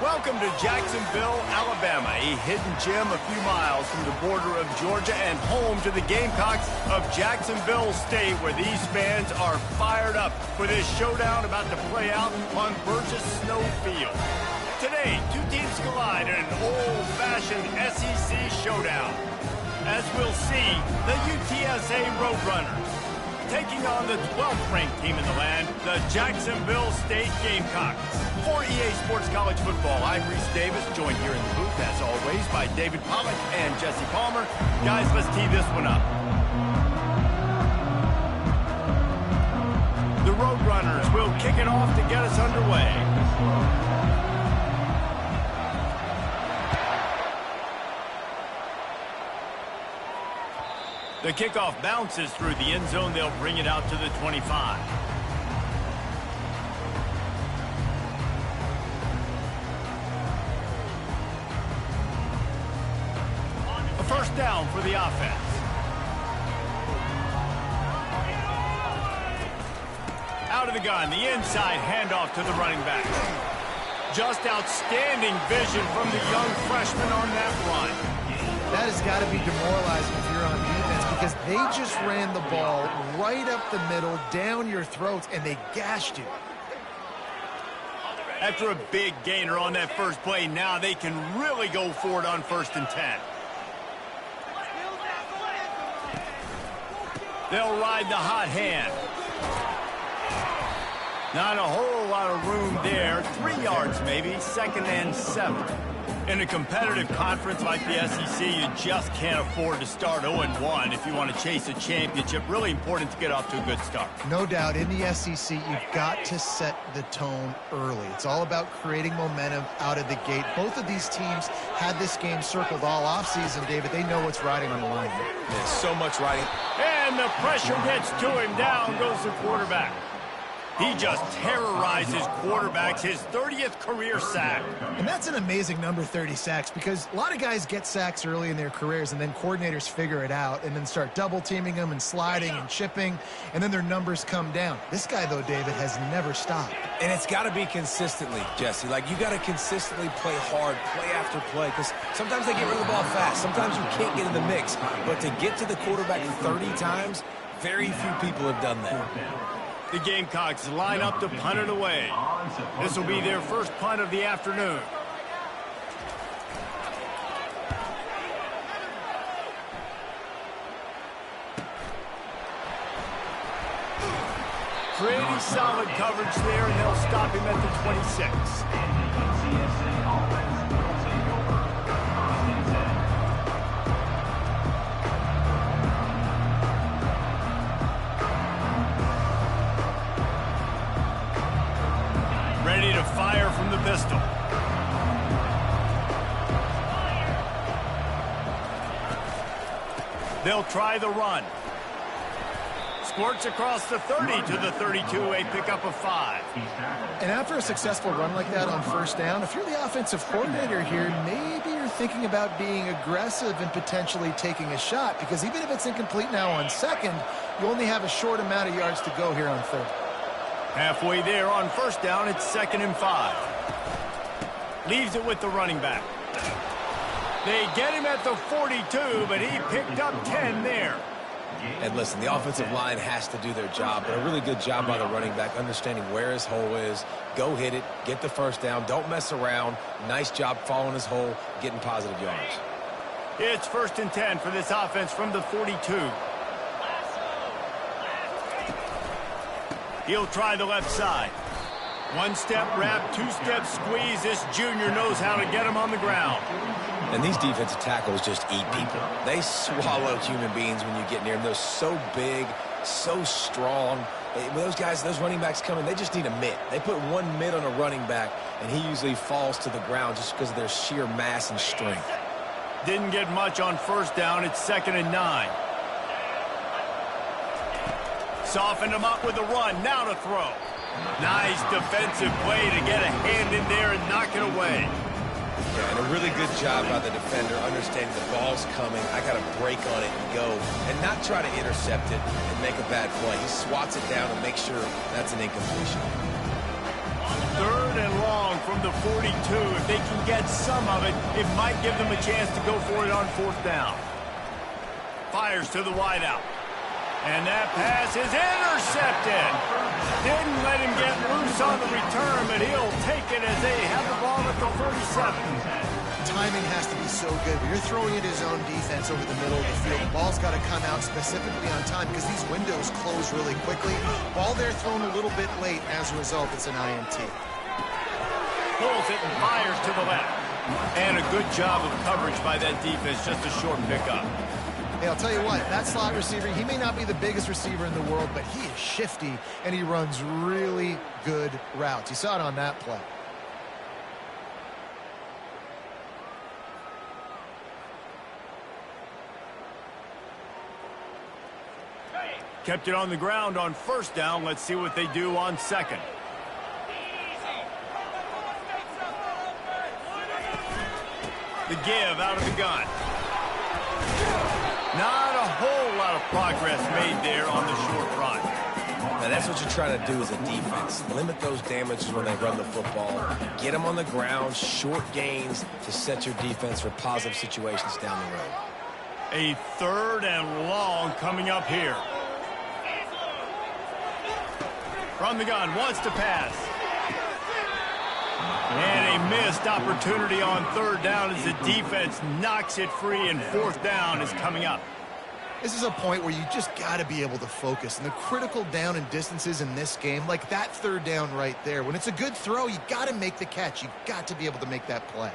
Welcome to Jacksonville, Alabama, a hidden gem a few miles from the border of Georgia and home to the Gamecocks of Jacksonville State, where these fans are fired up for this showdown about to play out on Burgess Snow Field. Today, two teams collide in an old-fashioned SEC showdown. As we'll see, the UTSA Roadrunners taking on the 12th-ranked team in the land, the Jacksonville State Gamecocks. For EA Sports College Football, I'm Reese Davis, joined here in the booth, as always, by David Pollack and Jesse Palmer. Guys, let's tee this one up. The Roadrunners will kick it off to get us underway. The kickoff bounces through the end zone. They'll bring it out to the 25. A first down for the offense. Out of the gun, the inside handoff to the running back. Just outstanding vision from the young freshman on that run. That has got to be demoralizing if you're on defense, because they just ran the ball right up the middle, down your throats, and they gashed you. After a big gainer on that first play, now they can really go for it on 1st and 10. They'll ride the hot hand. Not a whole lot of room there. 3 yards maybe, 2nd and 7. In a competitive conference like the SEC, you just can't afford to start 0-1 if you want to chase a championship. Really important to get off to a good start. No doubt, in the SEC, you've got to set the tone early. It's all about creating momentum out of the gate. Both of these teams had this game circled all offseason, David. They know what's riding on the line here. There's so much riding. And the pressure gets to him. Down goes the quarterback. He just terrorizes quarterbacks, his 30th career sack. And that's an amazing number, 30 sacks, because a lot of guys get sacks early in their careers, and then coordinators figure it out and then start double-teaming them and sliding and chipping, and then their numbers come down. This guy, though, David, has never stopped. And it's got to be consistently, Jesse. Like, you got to consistently play hard, play after play, because sometimes they get rid of the ball fast. Sometimes you can't get in the mix. But to get to the quarterback 30 times, very few people have done that. The Gamecocks line up to punt it away. This will be their first punt of the afternoon. Pretty solid coverage there, and they'll stop him at the 26. Ready to fire from the pistol. They'll try the run. Squirts across the 30 to the 32, a pickup of 5. And after a successful run like that on 1st down, if you're the offensive coordinator here, maybe you're thinking about being aggressive and potentially taking a shot, because even if it's incomplete now on 2nd, you only have a short amount of yards to go here on 3rd. Halfway there on 1st down, it's 2nd and 5. Leaves it with the running back. They get him at the 42, but he picked up 10 there. And listen, the offensive line has to do their job, but a really good job by the running back, understanding where his hole is. Go hit it, get the 1st down, don't mess around. Nice job following his hole, getting positive yards. It's 1st and 10 for this offense from the 42. He'll try the left side. 1-step wrap, 2-step squeeze. This junior knows how to get him on the ground. And these defensive tackles just eat people. They swallow human beings when you get near them. They're so big, so strong. When those guys, those running backs come in, they just need a mitt. They put one mitt on a running back, and he usually falls to the ground just because of their sheer mass and strength. Didn't get much on 1st down. It's 2nd and 9. Softened him up with a run. Now to throw. Nice defensive play to get a hand in there and knock it away. Yeah, and a really good job by the defender, understanding the ball's coming. I got to break on it and go, and not try to intercept it and make a bad play. He swats it down and makes sure that's an incompletion. 3rd and long from the 42. If they can get some of it, it might give them a chance to go for it on 4th down. Fires to the wideout. And that pass is intercepted. Didn't let him get loose on the return, but he'll take it as they have the ball at the 37. Timing has to be so good. But you're throwing it his own defense over the middle of the field. The ball's got to come out specifically on time because these windows close really quickly. Ball there thrown a little bit late. As a result, it's an INT. Pulls it and fires to the left. And a good job of coverage by that defense. Just a short pickup. Hey, I'll tell you what, that slot receiver, he may not be the biggest receiver in the world, but he is shifty, and he runs really good routes. You saw it on that play. Kept it on the ground on 1st down. Let's see what they do on 2nd. The give out of the gun. Not a whole lot of progress made there on the short run. Now that's what you're trying to do as a defense. Limit those damages when they run the football. Get them on the ground, short gains to set your defense for positive situations down the road. A 3rd and long coming up here. From the gun, wants to pass. And a missed opportunity on 3rd down as the defense knocks it free, and 4th down is coming up. This is a point where you just got to be able to focus. And the critical down and distances in this game, like that 3rd down right there, when it's a good throw, you got to make the catch. You got to be able to make that play.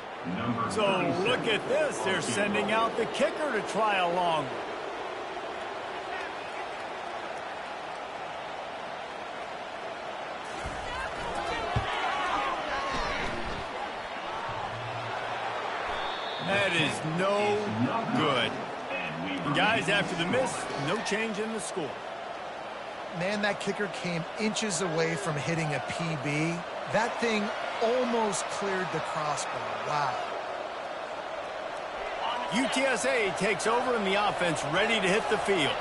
So look at this. They're sending out the kicker to try a long one. That is no good. And guys, after the miss, no change in the score. Man, that kicker came inches away from hitting a PB. That thing almost cleared the crossbar. Wow. UTSA takes over in the offense, ready to hit the field.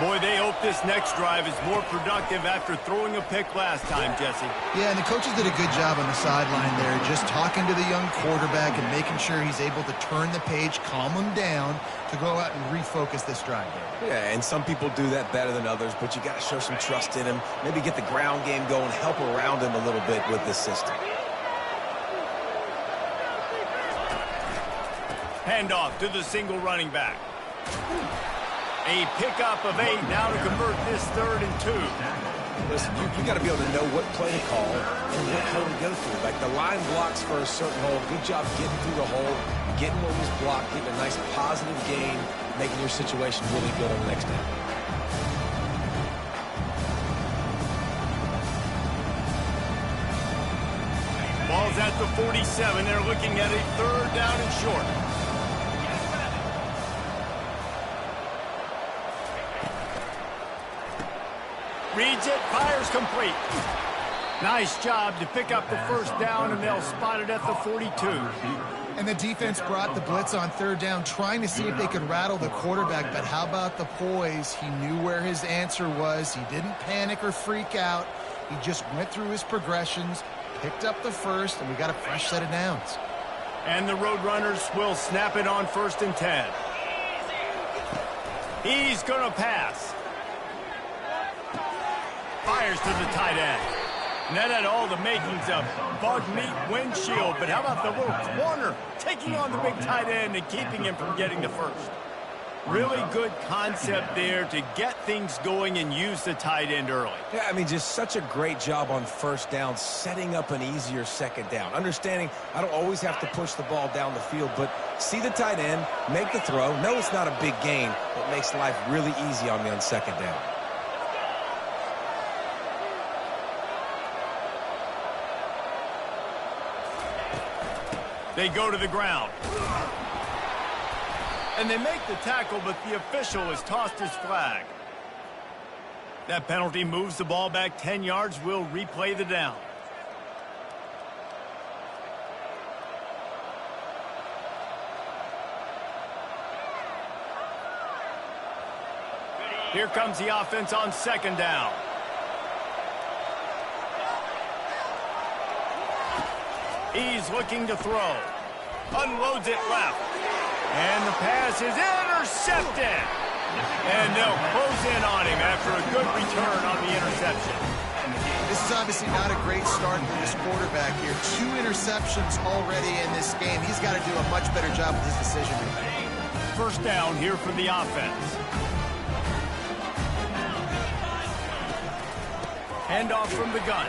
Boy, they hope this next drive is more productive after throwing a pick last time, Jesse. Yeah, and the coaches did a good job on the sideline there, just talking to the young quarterback and making sure he's able to turn the page, calm him down to go out and refocus this drive there. Yeah, and some people do that better than others, but you got to show some trust in him. Maybe get the ground game going, help around him a little bit with this system. Handoff to the single running back. A pickup of 8 now to convert this 3rd and 2. Listen, you got to be able to know what play to call and what hole to go through. Like the line blocks for a certain hole. Good job getting through the hole, getting what was blocked, getting a nice positive gain, making your situation really good on the next down. Ball's at the 47. They're looking at a 3rd down and short. Reads it, fires complete. Nice job to pick up the 1st down, and they'll spot it at the 42. And the defense brought the blitz on 3rd down, trying to see if they could rattle the quarterback. But how about the poise? He knew where his answer was. He didn't panic or freak out. He just went through his progressions, picked up the 1st, and we got a fresh set of downs. And the Roadrunners will snap it on 1st and 10. He's going to pass. Fires to the tight end. And that had all the makings of bug meat windshield. But how about the little corner taking on the big tight end and keeping him from getting the 1st? Really good concept there to get things going and use the tight end early. Yeah, I mean, just such a great job on 1st down, setting up an easier 2nd down. Understanding I don't always have to push the ball down the field, but see the tight end, make the throw. No, it's not a big gain, but makes life really easy on me on 2nd down. They go to the ground. And they make the tackle, but the official has tossed his flag. That penalty moves the ball back 10 yards. We'll replay the down. Here comes the offense on 2nd down. He's looking to throw. Unloads it left. And the pass is intercepted. And they'll close in on him after a good return on the interception. This is obviously not a great start for this quarterback here. 2 interceptions already in this game. He's got to do a much better job with his decision-making. First down here for the offense. Handoff from the gun.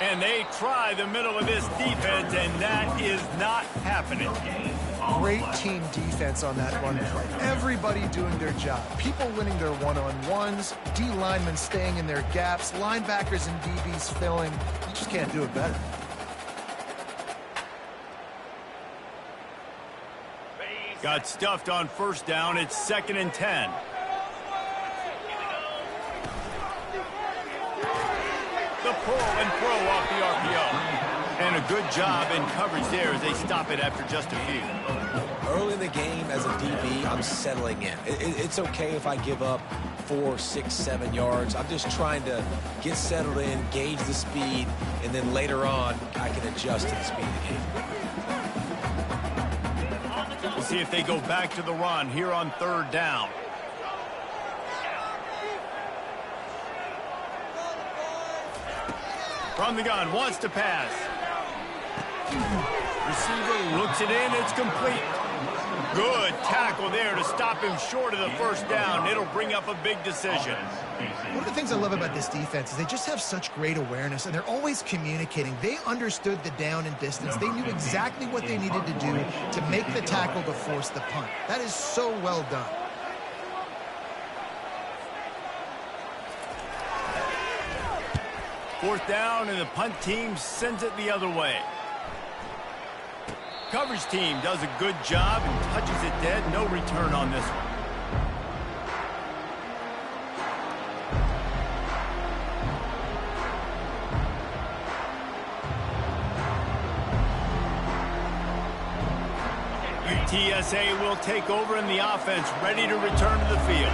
And they try the middle of this defense, and that is not happening. Great team defense on that run play. Everybody doing their job. People winning their one-on-ones, D linemen staying in their gaps, linebackers and DBs filling. You just can't do it better. Got stuffed on first down. It's 2nd and 10. The pull and throw off the RPO. And a good job in coverage there as they stop it after just a few. Early in the game as a DB, I'm settling in. It's okay if I give up 4, 6, 7 yards. I'm just trying to get settled in, gauge the speed, and then later on, I can adjust to the speed of the game. We'll see if they go back to the run here on 3rd down. From the gun, wants to pass. Receiver looks it in, it's complete. Good tackle there to stop him short of the first down. It'll bring up a big decision. One of the things I love about this defense is they just have such great awareness, and they're always communicating. They understood the down and distance. They knew exactly what they needed to do to make the tackle to force the punt. That is so well done. Fourth down, and the punt team sends it the other way. Coverage team does a good job and touches it dead. No return on this one. UTSA will take over in the offense, ready to return to the field.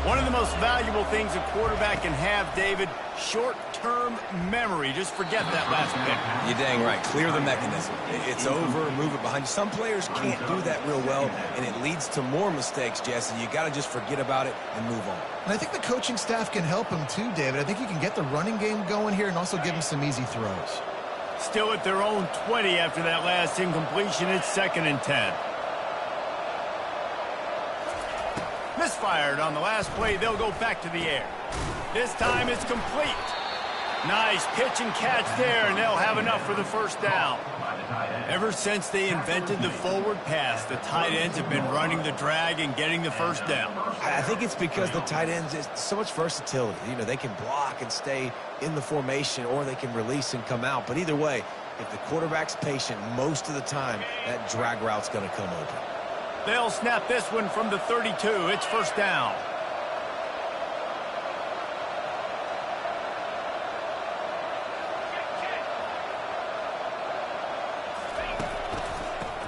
One of the most valuable things a quarterback can have, David, short-term memory. Just forget that last pick. You're dang right. Clear the mechanism. It's over, move it behind you. Some players can't do that real well, and it leads to more mistakes, Jesse. You got to just forget about it and move on. And I think the coaching staff can help him too, David. I think you can get the running game going here and also give him some easy throws. Still at their own 20 after that last incompletion. It's 2nd and 10. Misfired on the last play. They'll go back to the air. This time it's complete. Nice pitch and catch there, and they'll have enough for the first down. Ever since they invented the forward pass, the tight ends have been running the drag and getting the first down. I think it's because the tight ends is so much versatility. You know, they can block and stay in the formation, or they can release and come out. But either way, if the quarterback's patient most of the time, that drag route's going to come open. They'll snap this one from the 32. It's first down.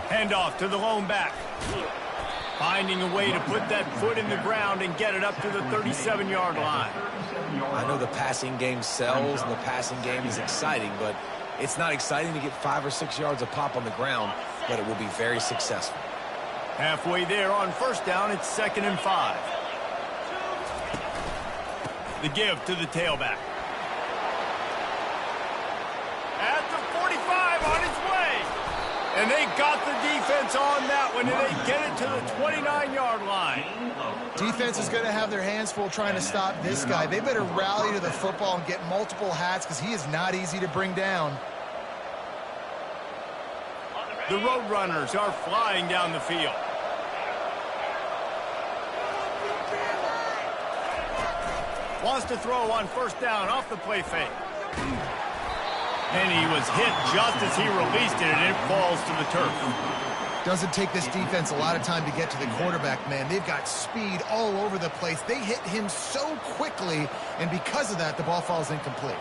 Handoff to the lone back. Finding a way to put that foot in the ground and get it up to the 37-yard line. I know the passing game sells and the passing game is exciting, but it's not exciting to get 5 or 6 yards of pop on the ground, but it will be very successful. Halfway there on first down, it's 2nd and 5. The give to the tailback. At the 45, on its way. And they got the defense on that one, and they get it to the 29-yard line. Defense is going to have their hands full trying to stop this guy. They better rally to the football and get multiple hats because he is not easy to bring down. The Roadrunners are flying down the field. Wants to throw on first down off the play fake. And he was hit just as he released it, and it falls to the turf. Doesn't take this defense a lot of time to get to the quarterback, man. They've got speed all over the place. They hit him so quickly, and because of that, the ball falls incomplete.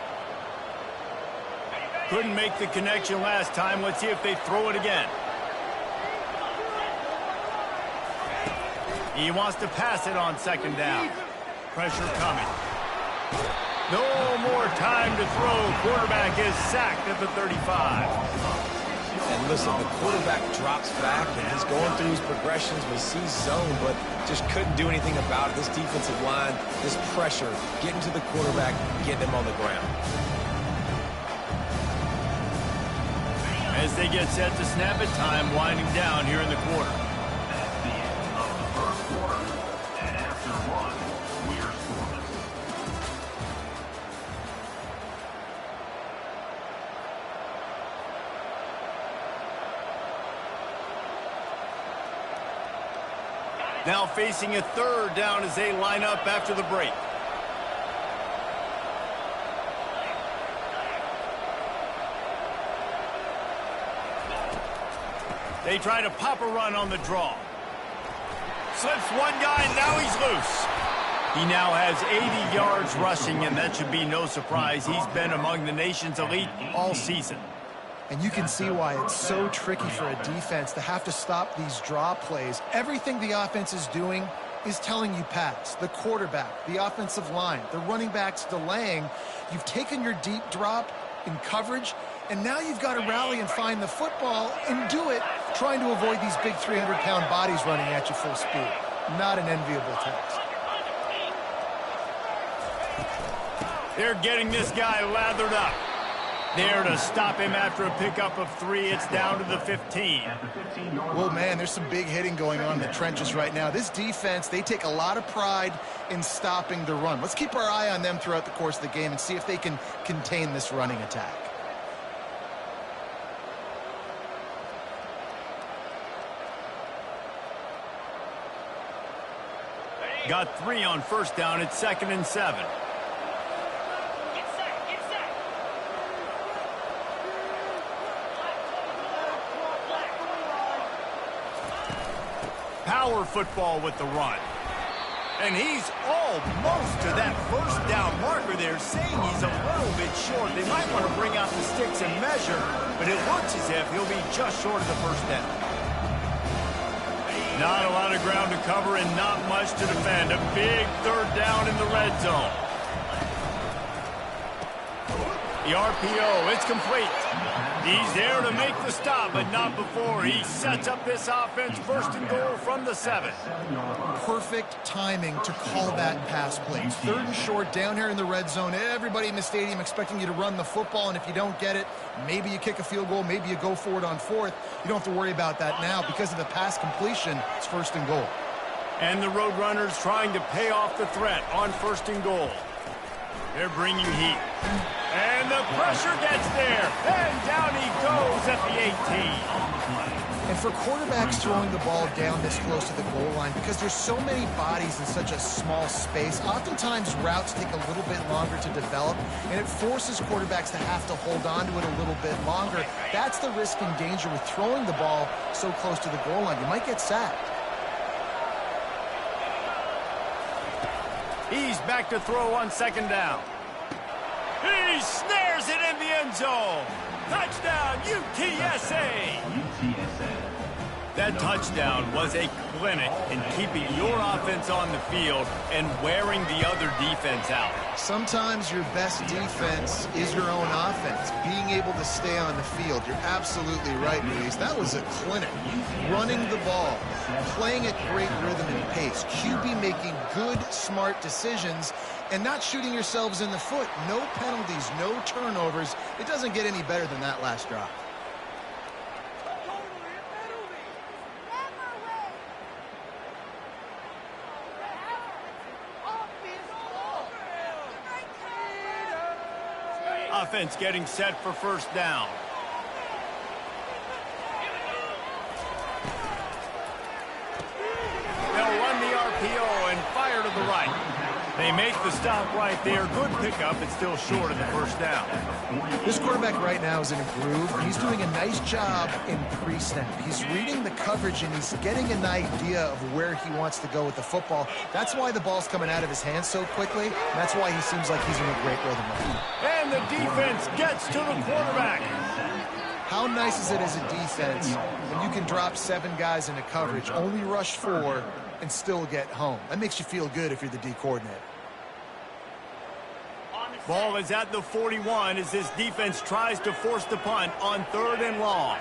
Couldn't make the connection last time. Let's see if they throw it again. He wants to pass it on second down. Pressure coming. No more time to throw. Quarterback is sacked at the 35. And listen, the quarterback drops back, and he's going through his progressions. We see zone, but just couldn't do anything about it. This defensive line, this pressure, getting to the quarterback, getting him on the ground. As they get set to snap it, time winding down here in the quarter. That's the end of the first quarter. And after one, we're scoreless. Now facing a third down as they line up after the break. They try to pop a run on the draw. Slips one guy, and now he's loose. He now has 80 yards rushing, and that should be no surprise. He's been among the nation's elite all season. And you can see why it's so tricky for a defense to have to stop these draw plays. Everything the offense is doing is telling you pass. The quarterback, the offensive line, the running backs delaying. You've taken your deep drop in coverage, and now you've got to rally and find the football and do it, trying to avoid these big 300-pound bodies running at you full speed. Not an enviable task. They're getting this guy lathered up. There to stop him after a pickup of 3. It's down to the 15. Well, man, there's some big hitting going on in the trenches right now. This defense, they take a lot of pride in stopping the run. Let's keep our eye on them throughout the course of the game and see if they can contain this running attack. Got 3 on first down. It's 2nd and 7. Power football with the run. And he's almost to that first down marker there, saying he's a little bit short. They might want to bring out the sticks and measure, but it looks as if he'll be just short of the first down. Not a lot of ground to cover and not much to defend. A big third down in the red zone. The RPO, it's complete. He's there to make the stop, but not before. He sets up this offense, 1st and goal from the 7. Perfect timing to call that pass play. 3rd and short down here in the red zone. Everybody in the stadium expecting you to run the football, and if you don't get it, maybe you kick a field goal, maybe you go for it on 4th. You don't have to worry about that now. Because of the pass completion, it's 1st and goal. And the Roadrunners trying to pay off the threat on 1st and goal. They're bringing heat. And the pressure gets there. And down he goes at the 18. And for quarterbacks throwing the ball down this close to the goal line, because there's so many bodies in such a small space, oftentimes routes take a little bit longer to develop, and it forces quarterbacks to have to hold on to it a little bit longer. That's the risk and danger with throwing the ball so close to the goal line. You might get sacked. He's back to throw on 2nd down. He snares it in the end zone. Touchdown, UTSA. That touchdown was a clinic in keeping your offense on the field and wearing the other defense out. Sometimes your best defense is your own offense, being able to stay on the field. You're absolutely right, Luis. That was a clinic. Running the ball, playing at great rhythm and pace, QB making good, smart decisions, and not shooting yourselves in the foot. No penalties, no turnovers. It doesn't get any better than that last drive. Offense getting set for 1st down. They'll run the RPO and fire to the right. They make the stop right there. Good pickup. It's still short of the 1st down. This quarterback right now is in a groove. He's doing a nice job in pre-snap. He's reading the coverage, and he's getting an idea of where he wants to go with the football. That's why the ball's coming out of his hands so quickly. That's why he seems like he's in a great rhythm right now. And the defense gets to the quarterback. How nice is it as a defense when you can drop 7 guys into coverage, only rush 4, and still get home? That makes you feel good if you're the D coordinator. Ball is at the 41 as this defense tries to force the punt on 3rd and long.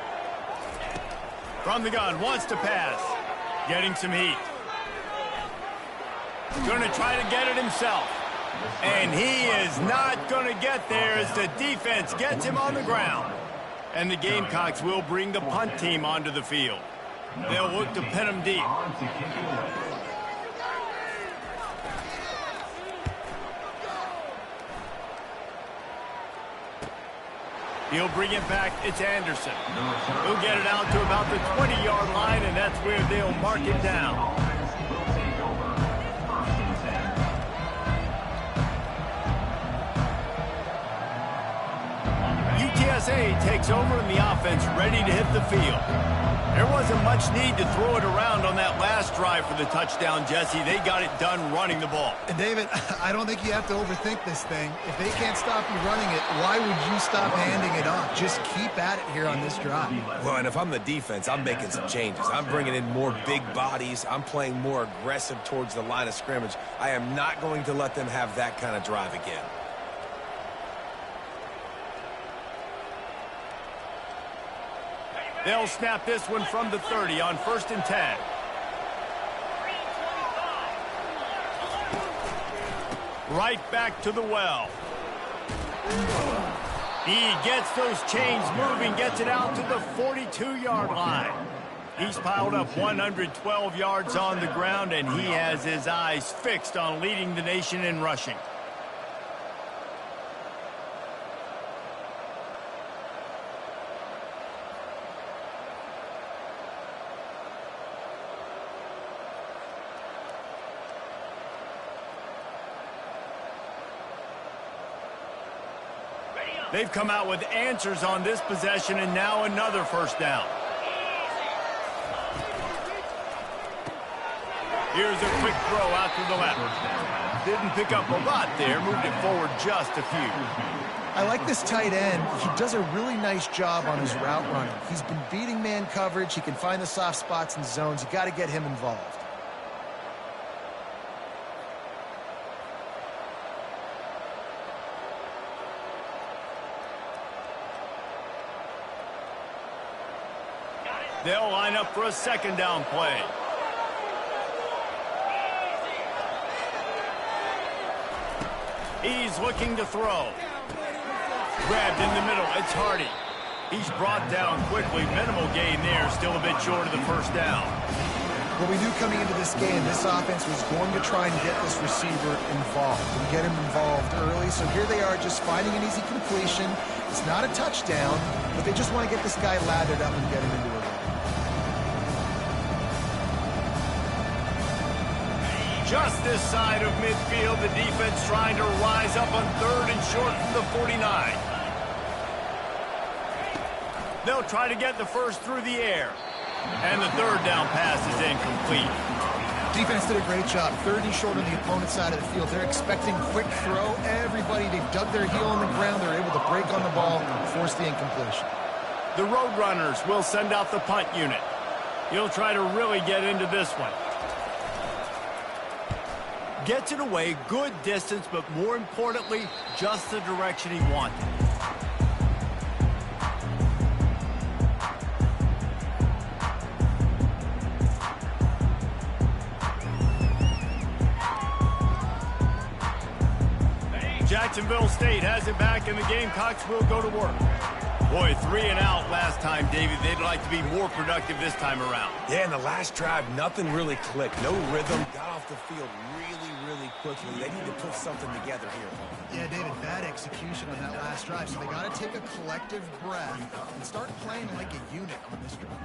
From the gun, wants to pass. Getting some heat. Going to try to get it himself. And he is not going to get there as the defense gets him on the ground. And the Gamecocks will bring the punt team onto the field. They'll look to pin him deep. He'll bring it back. It's Anderson. He'll get it out to about the 20-yard line, and that's where they'll mark it down. UTSA takes over in the offense, ready to hit the field. There wasn't much need to throw it around on that last drive for the touchdown, Jesse. They got it done running the ball. And, David, I don't think you have to overthink this thing. If they can't stop you running it, why would you stop handing it off? Just keep at it here on this drive. Well, and if I'm the defense, I'm making some changes. I'm bringing in more big bodies. I'm playing more aggressive towards the line of scrimmage. I am not going to let them have that kind of drive again. They'll snap this one from the 30 on 1st and 10. Right back to the well. He gets those chains moving, gets it out to the 42-yard line. He's piled up 112 yards on the ground, and he has his eyes fixed on leading the nation in rushing. They've come out with answers on this possession, and now another 1st down. Here's a quick throw out to the left. Didn't pick up a lot there, moved it forward just a few. I like this tight end. He does a really nice job on his route running. He's been beating man coverage. He can find the soft spots and zones. You got to get him involved. They'll line up for a 2nd down play. He's looking to throw. Grabbed in the middle. It's Hardy. He's brought down quickly. Minimal gain there. Still a bit short of the 1st down. Well, we knew coming into this game, this offense was going to try and get this receiver involved and get him involved early. So here they are just finding an easy completion. It's not a touchdown, but they just want to get this guy lathered up and get him into a run. Just this side of midfield, the defense trying to rise up on 3rd and short from the 49. They'll try to get the 1st through the air. And the 3rd down pass is incomplete. Defense did a great job. 3rd and short on the opponent's side of the field. They're expecting quick throw. Everybody, they've dug their heel on the ground. They're able to break on the ball and force the incompletion. The Roadrunners will send out the punt unit. He'll try to really get into this one. Gets it away, good distance, but more importantly, just the direction he wanted. Jacksonville State has it back, and the Gamecocks will go to work. Boy, 3 and out last time, David. They'd like to be more productive this time around. Yeah, in the last drive, nothing really clicked. No rhythm. Got off the field really quickly. They need to put something together here. Yeah, David, bad execution on that last drive. So they got to take a collective breath and start playing like a unit on this drive.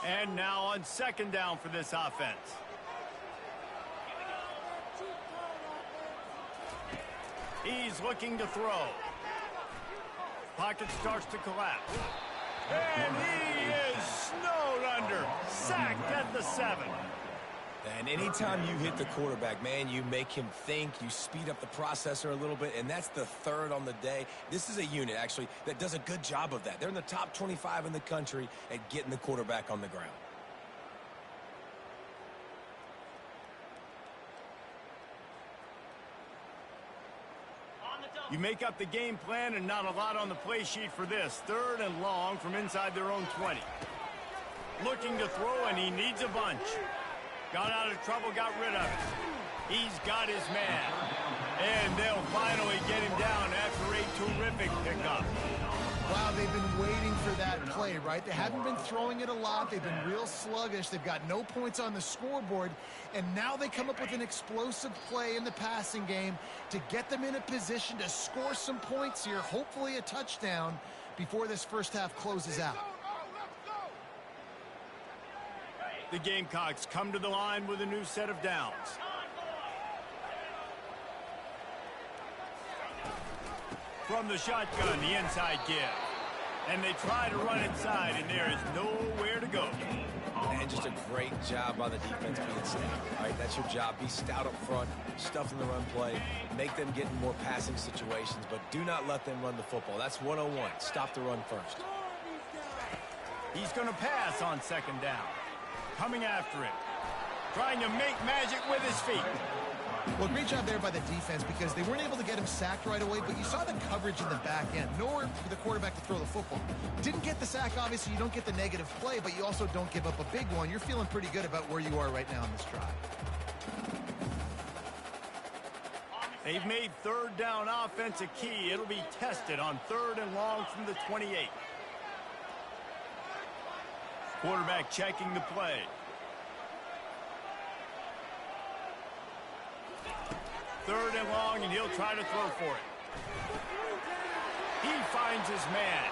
And now on 2nd down for this offense. He's looking to throw. Pocket starts to collapse. And he is snowed under. Sacked at the 7. And anytime you hit the quarterback, man, you make him think, you speed up the processor a little bit, and that's the third on the day. This is a unit, actually, that does a good job of that. They're in the top 25 in the country at getting the quarterback on the ground. You make up the game plan and not a lot on the play sheet for this. 3rd and long from inside their own 20. Looking to throw, and he needs a bunch. Got out of trouble, got rid of it. He's got his man. And they'll finally get him down after a terrific pickup. Wow, they've been waiting for that play, right? They haven't been throwing it a lot. They've been real sluggish. They've got no points on the scoreboard. And now they come up with an explosive play in the passing game to get them in a position to score some points here, hopefully a touchdown, before this first half closes out. The Gamecocks come to the line with a new set of downs. From the shotgun, the inside give. And they try to run inside, and there is nowhere to go. And just a great job by the defense being stout. All right, that's your job. Be stout up front, stuff in the run play, make them get in more passing situations, but do not let them run the football. That's 101. Stop the run first. He's going to pass on 2nd down. Coming after it. Trying to make magic with his feet. Well, great job there by the defense because they weren't able to get him sacked right away, but you saw the coverage in the back end. Nowhere for the quarterback to throw the football. Didn't get the sack, obviously. You don't get the negative play, but you also don't give up a big one. You're feeling pretty good about where you are right now in this drive. They've made 3rd down offense a key. It'll be tested on 3rd and long from the 28. Quarterback checking the play. 3rd and long, and he'll try to throw for it. He finds his man.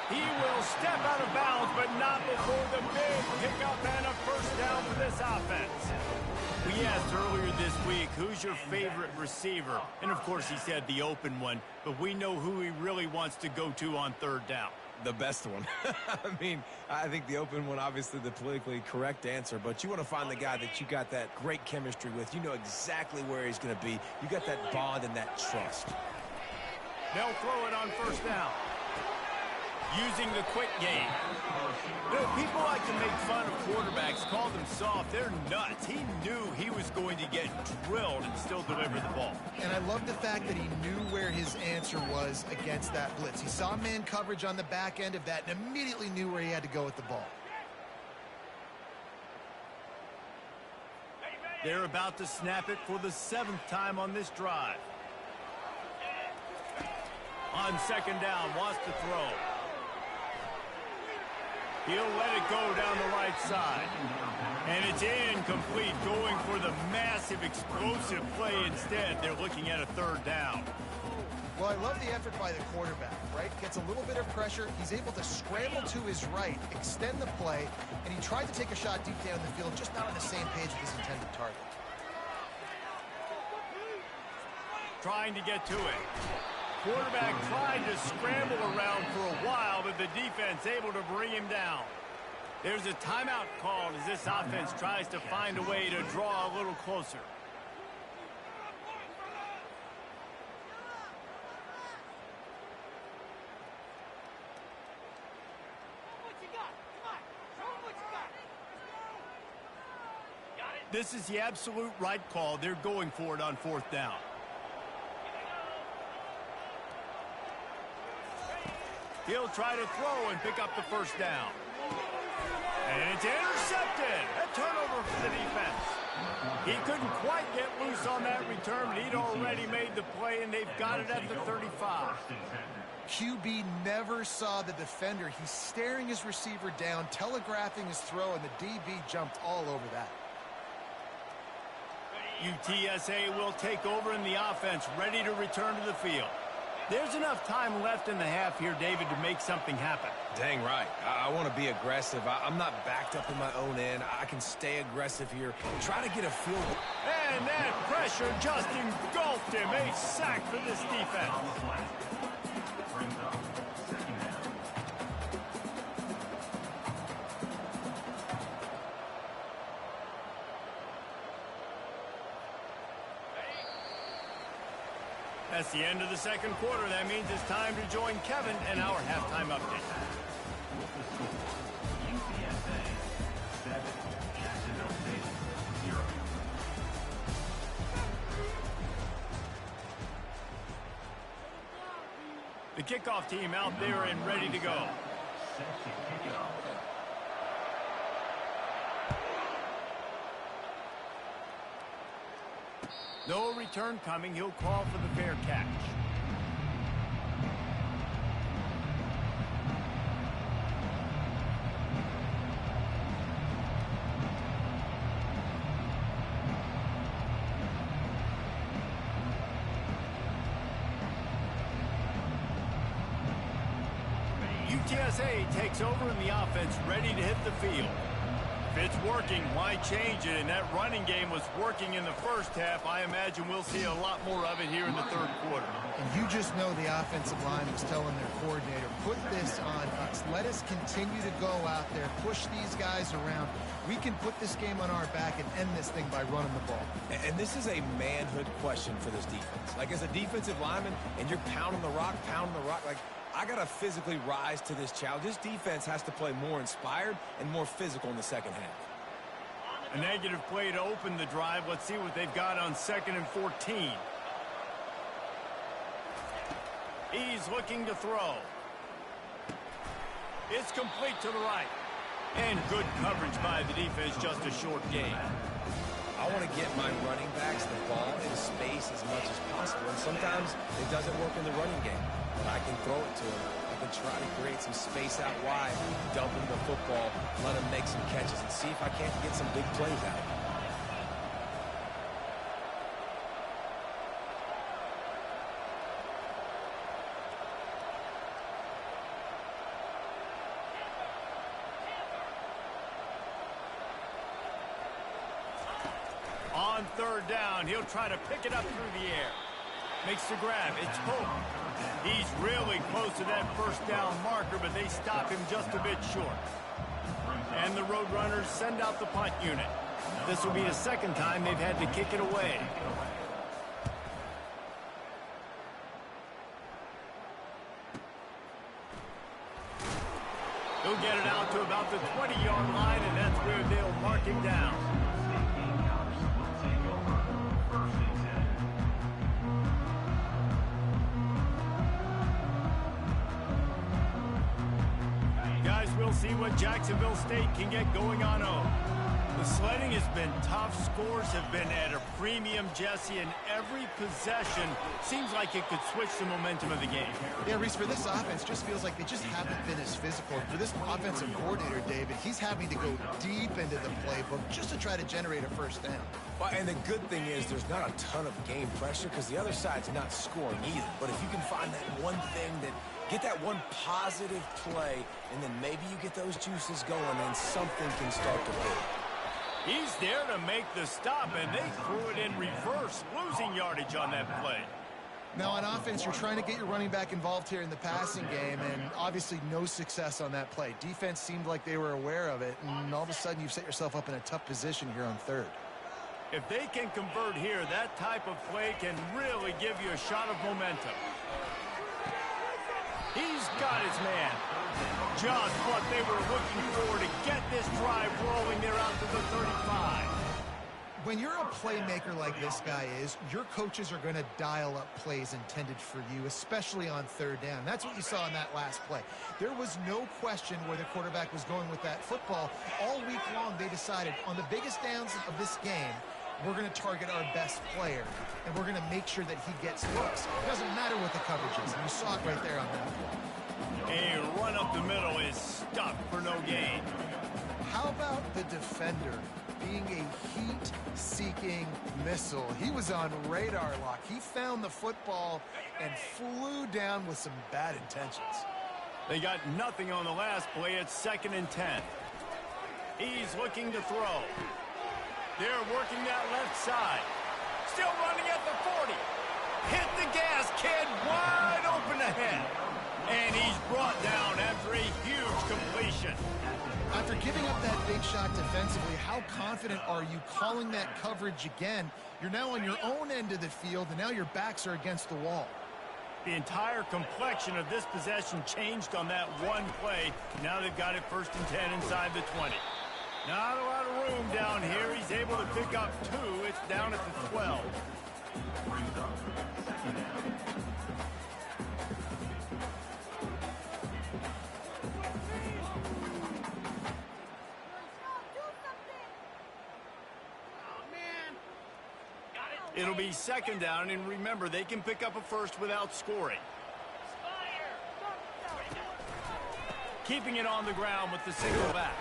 He will step out of bounds, but not before the big pickup and a 1st down for this offense. We asked earlier this week, who's your favorite receiver? And, of course, he said the open one, but we know who he really wants to go to on 3rd down. The best one. I mean, I think the open one, obviously the politically correct answer, but you want to find the guy that you got that great chemistry with. You know exactly where he's going to be. You got that bond and that trust. They'll throw it on 1st down. Using the quick game. You know, people like to make fun of quarterbacks, call them soft. They're nuts. He knew he was going to get drilled and still deliver the ball. And I love the fact that he knew where his answer was against that blitz. He saw man coverage on the back end of that and immediately knew where he had to go with the ball. They're about to snap it for the 7th time on this drive. On 2nd down, wants to throw. He'll let it go down the right side. And it's incomplete, going for the massive explosive play instead. They're looking at a 3rd down. Well, I love the effort by the quarterback, right? Gets a little bit of pressure. He's able to scramble to his right, extend the play, and he tried to take a shot deep down the field, just not on the same page with his intended target. Trying to get to it. Quarterback tried to scramble around for a while, but the defense able to bring him down. There's a timeout called as this offense tries to find a way to draw a little closer. This is the absolute right call. They're going for it on 4th down. He'll try to throw and pick up the 1st down. And it's intercepted. A turnover for the defense. He couldn't quite get loose on that return, but he'd already made the play, and they've got it at the 35. QB never saw the defender. He's staring his receiver down, telegraphing his throw, and the DB jumped all over that. UTSA will take over in the offense, ready to return to the field. There's enough time left in the half here, David, to make something happen. Dang right. I want to be aggressive. I'm not backed up in my own end. I can stay aggressive here. Try to get a field goal. And that pressure just engulfed him. A sack for this defense. That's the end of the second quarter. That means it's time to join Kevin in our halftime update. UTSA 7, Jacksonville State 0. The kickoff team out there and ready to go. Set to kick it off. No return coming. He'll call for the fair catch. UTSA takes over in the offense, ready to hit the field. If it's working, why change it? And that running game was working in the first half. I imagine we'll see a lot more of it here in the third quarter. And you just know the offensive line was telling their coordinator, put this on us. Let us continue to go out there, push these guys around. We can put this game on our back and end this thing by running the ball. And this is a manhood question for this defense. Like, as a defensive lineman, and you're pounding the rock, like, I got to physically rise to this challenge. This defense has to play more inspired and more physical in the second half. A negative play to open the drive. Let's see what they've got on 2nd and 14. He's looking to throw. It's complete to the right. And good coverage by the defense, just a short gain. I want to get my running backs the ball in space as much as possible. And sometimes it doesn't work in the running game. But I can throw it to him. I can try to create some space out wide, dump him the football, let him make some catches, and see if I can't get some big plays out of him. On 3rd down, he'll try to pick it up through the air. Makes the grab. It's Hope. He's really close to that 1st down marker, but they stop him just a bit short. And the Roadrunners send out the punt unit. This will be the 2nd time they've had to kick it away. He'll get it out to about the 20-yard line, and that's where they'll mark him down. We'll see what Jacksonville State can get going on home. The sledding has been tough. Scores have been at a premium, Jesse, and every possession seems like it could switch the momentum of the game. Yeah, Reese, for this offense, just feels like they just haven't been as physical. For this offensive coordinator, David, he's having to go deep into the playbook just to try to generate a 1st down. Well, and the good thing is there's not a ton of game pressure because the other side's not scoring either. But if you can find that one thing that get that one positive play, and then maybe you get those juices going, and something can start to build. He's there to make the stop, and they threw it in reverse, losing yardage on that play. Now, on offense, you're trying to get your running back involved here in the passing game, and obviously no success on that play. Defense seemed like they were aware of it, and all of a sudden you've set yourself up in a tough position here on 3rd. If they can convert here, that type of play can really give you a shot of momentum. He's got his man. Just what they were looking for to get this drive rolling. They're out to the 35. When you're a playmaker like this guy is, your coaches are going to dial up plays intended for you, especially on 3rd down. That's what you saw in that last play. There was no question where the quarterback was going with that football. All week long, they decided on the biggest downs of this game, we're going to target our best player, and we're going to make sure that he gets looks. It doesn't matter what the coverage is, and you saw it right there on that play. A run up the middle is stuck for no gain. How about the defender being a heat-seeking missile? He was on radar lock. He found the football and flew down with some bad intentions. They got nothing on the last play. It's 2nd and 10. He's looking to throw. They're working that left side. Still running at the 40. Hit the gas, kid. Wide open ahead. And he's brought down after a huge completion. completion. After giving up that big shot defensively, how confident are you calling that coverage again? You're now on your own end of the field, and now your backs are against the wall. The entire complexion of this possession changed on that one play. Now they've got it 1st and 10 inside the 20. Not a lot of room down here. He's able to pick up 2. It's down at the 12. Brings up second down. It'll be 2nd down, and remember, they can pick up a first without scoring. Keeping it on the ground with the single back.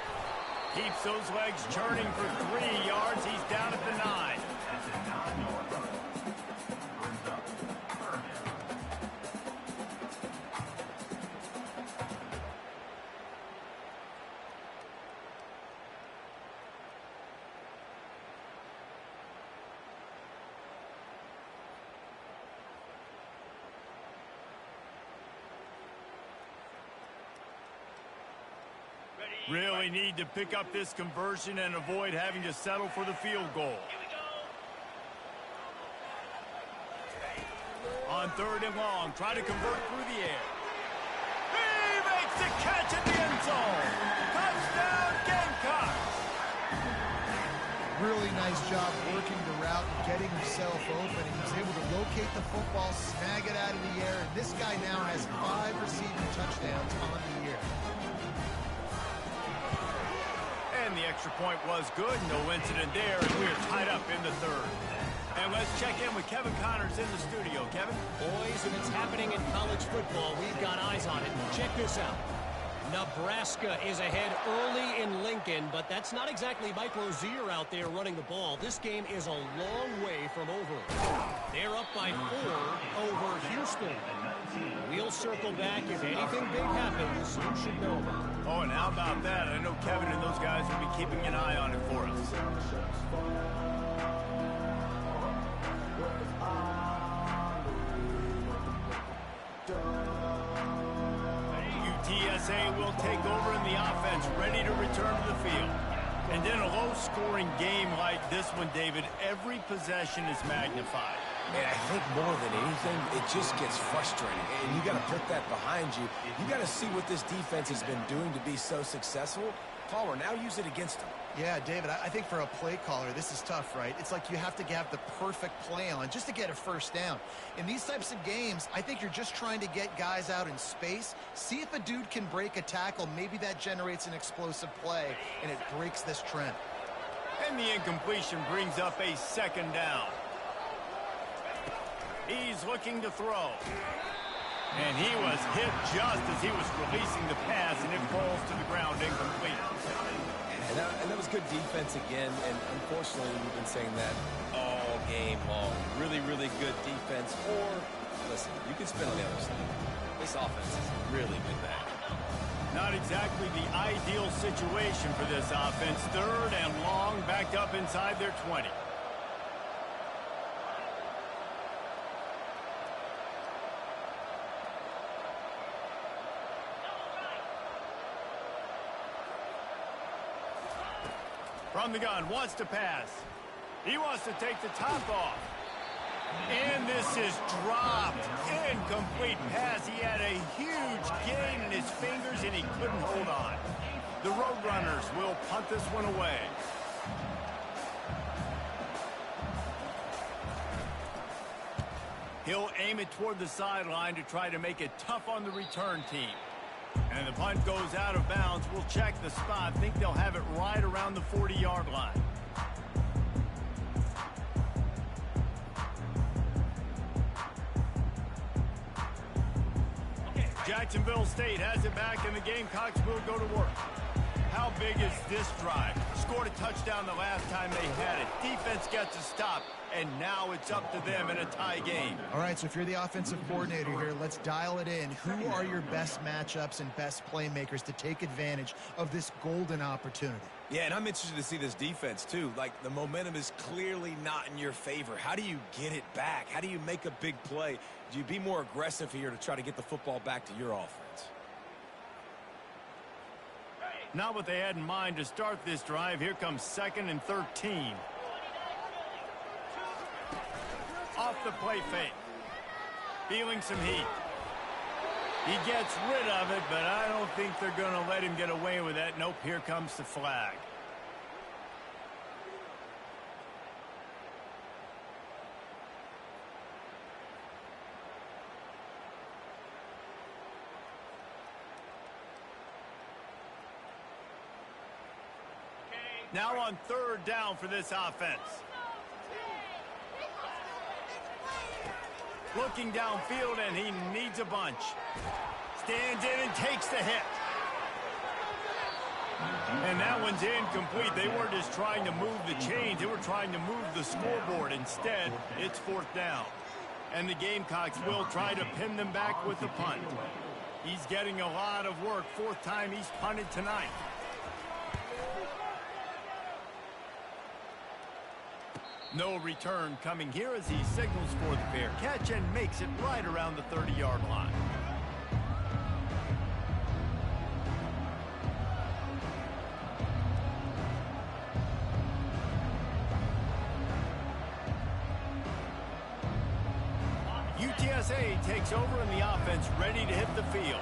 Keeps those legs churning for 3 yards. He's down at the 9. At the 9-yard line. Brings up 3rd down. Really need to pick up this conversion and avoid having to settle for the field goal. On 3rd and long, try to convert through the air. He makes the catch in the end zone. Touchdown, Gamecocks! Really nice job working the route and getting himself open. He was able to locate the football, snag it out of the air, and this guy now has 5 receiving touchdowns on the year. And the extra point was good. No incident there, and we're tied up in the 3rd. And let's check in with Kevin Connors in the studio. Kevin? Boys, if it's happening in college football, we've got eyes on it. Check this out. Nebraska is ahead early in Lincoln, but that's not exactly Mike Rozier out there running the ball. This game is a long way from over. They're up by 4 over Houston. We'll circle back. If anything big happens, you should know about it. Oh, and how about that? I know Kevin and those guys will be keeping an eye on it for us. UTSA will take over in the offense, ready to return to the field. And in a low-scoring game like this one, David, every possession is magnified. And I think more than anything, it just gets frustrating. And you got to put that behind you. You got to see what this defense has been doing to be so successful. Palmer, now use it against them. Yeah, David, I think for a play caller, this is tough, right? It's like you have to have the perfect play on just to get a 1st down. In these types of games, I think you're just trying to get guys out in space, see if a dude can break a tackle. Maybe that generates an explosive play, and it breaks this trend. And the incompletion brings up a 2nd down. He's looking to throw. And he was hit just as he was releasing the pass, and it falls to the ground incomplete. And that was good defense again, and unfortunately, we've been saying that all game long. Really, really good defense. Or, listen, you can spin on the other side. This offense has really been bad. Not exactly the ideal situation for this offense. 3rd and long, backed up inside their 20. From the gun, wants to pass. He wants to take the top off. And this is dropped. Incomplete pass. He had a huge gain in his fingers, and he couldn't hold on. The Roadrunners will punt this one away. He'll aim it toward the sideline to try to make it tough on the return team. And the punt goes out of bounds. We'll check the spot. Think they'll have it right around the 40-yard line. Jacksonville State has it back, and the Gamecocks will go to work. How big is this drive? Scored a touchdown the last time they had it. Defense gets a stop, and now it's up to them in a tie game. All right, so if you're the offensive coordinator here, let's dial it in. Who are your best matchups and best playmakers to take advantage of this golden opportunity? Yeah, and I'm interested to see this defense, too. Like, the momentum is clearly not in your favor. How do you get it back? How do you make a big play? Do you be more aggressive here to try to get the football back to your offense? Not what they had in mind to start this drive. Here comes 2nd and 13. Off the play fake. Feeling some heat. He gets rid of it, but I don't think they're going to let him get away with that. Nope, here comes the flag. Now on 3rd down for this offense. Looking downfield, and he needs a bunch. Stands in and takes the hit. And that one's incomplete. They weren't just trying to move the chains. They were trying to move the scoreboard. Instead, it's 4th down. And the Gamecocks will try to pin them back with the punt. He's getting a lot of work. 4th time he's punted tonight. No return coming here as he signals for the fair catch and makes it right around the 30-yard line. UTSA takes over in the offense, ready to hit the field.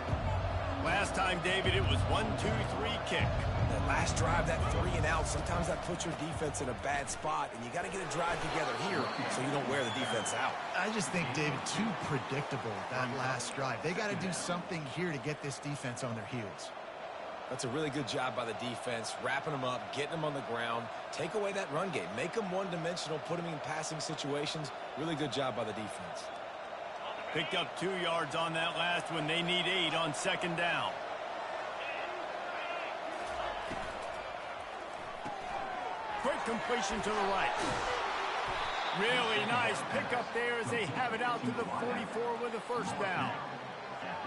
Last time, David, it was 1-2-3 kick. That last drive, that 3 and out, sometimes that puts your defense in a bad spot, and you got to get a drive together here so you don't wear the defense out. I just think, David, too predictable, that last drive. They got to do something here to get this defense on their heels. That's a really good job by the defense, wrapping them up, getting them on the ground, take away that run game, make them one-dimensional, put them in passing situations. Really good job by the defense. Picked up 2 yards on that last one. They need 8 on 2nd down. Quick completion to the right. Really nice pickup there as they have it out to the 44 with a 1st down.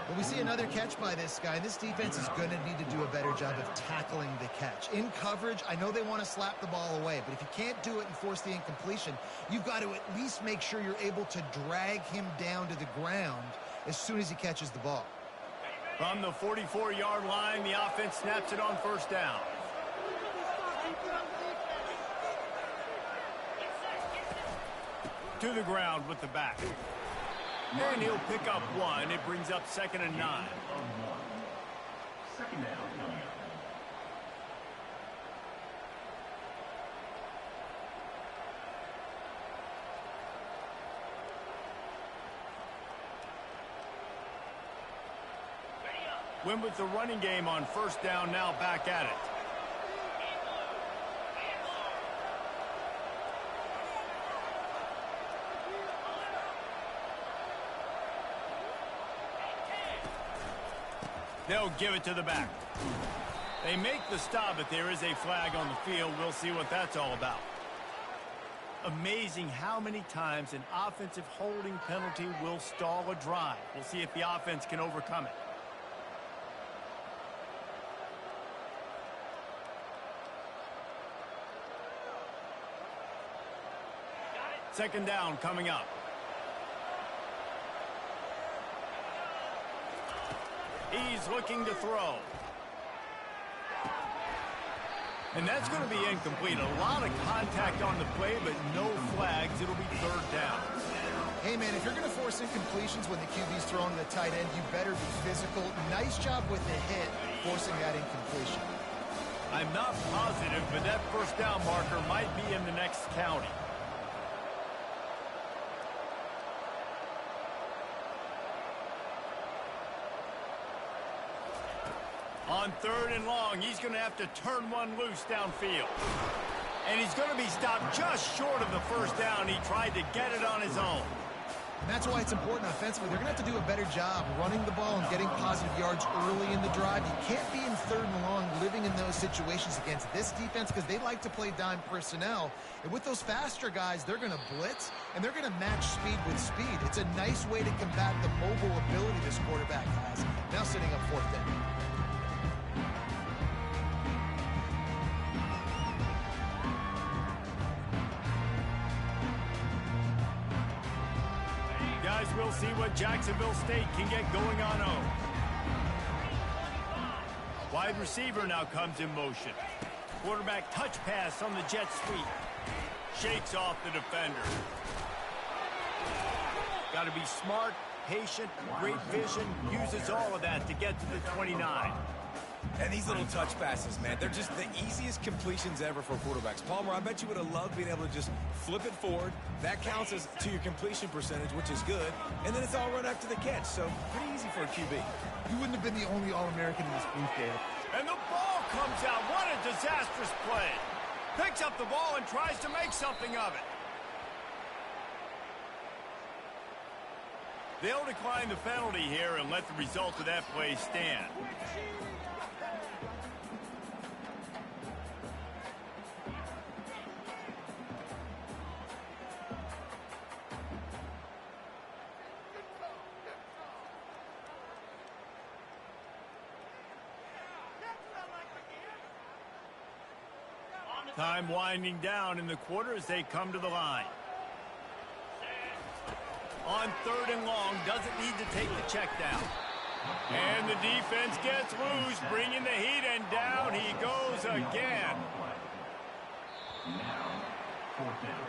Well, we see another catch by this guy. This defense is going to need to do a better job of tackling the catch. In coverage, I know they want to slap the ball away, but if you can't do it and force the incompletion, you've got to at least make sure you're able to drag him down to the ground as soon as he catches the ball. From the 44-yard line, the offense snaps it on 1st down. To the ground with the back. And he'll pick up 1. It brings up 2nd and 9. 2nd down coming up. Win with the running game on 1st down, now back at it. They'll give it to the back. They make the stop, but there is a flag on the field. We'll see what that's all about. Amazing how many times an offensive holding penalty will stall a drive. We'll see if the offense can overcome it. Second down coming up. He's looking to throw. And that's going to be incomplete. A lot of contact on the play, but no flags. It'll be 3rd down. Hey, man, if you're going to force incompletions when the QB's throwing to the tight end, you better be physical. Nice job with the hit, forcing that incompletion. I'm not positive, but that 1st down marker might be in the next county. On 3rd and long, he's going to have to turn one loose downfield. And he's going to be stopped just short of the 1st down. He tried to get it on his own. And that's why it's important offensively. They're going to have to do a better job running the ball and getting positive yards early in the drive. You can't be in 3rd and long living in those situations against this defense because they like to play dime personnel. And with those faster guys, they're going to blitz, and they're going to match speed with speed. It's a nice way to combat the mobile ability this quarterback has. Now sitting up 4th down. We'll see what Jacksonville State can get going on 0. Wide receiver now comes in motion. Quarterback touch pass on the jet sweep. Shakes off the defender. Got to be smart, patient, great vision. Uses all of that to get to the 29. And these little touch passes, man, they're just the easiest completions ever for quarterbacks. Palmer, I bet you would have loved being able to just flip it forward. That counts as to your completion percentage, which is good. And then it's all run after the catch, so pretty easy for a QB. You wouldn't have been the only All-American in this booth, David. And the ball comes out. What a disastrous play. Picks up the ball and tries to make something of it. They'll decline the penalty here and let the result of that play stand. Time winding down in the quarter as they come to the line. On 3rd and long, doesn't need to take the check down. And the defense gets loose, bringing the heat, and down he goes again. Now, 4th down.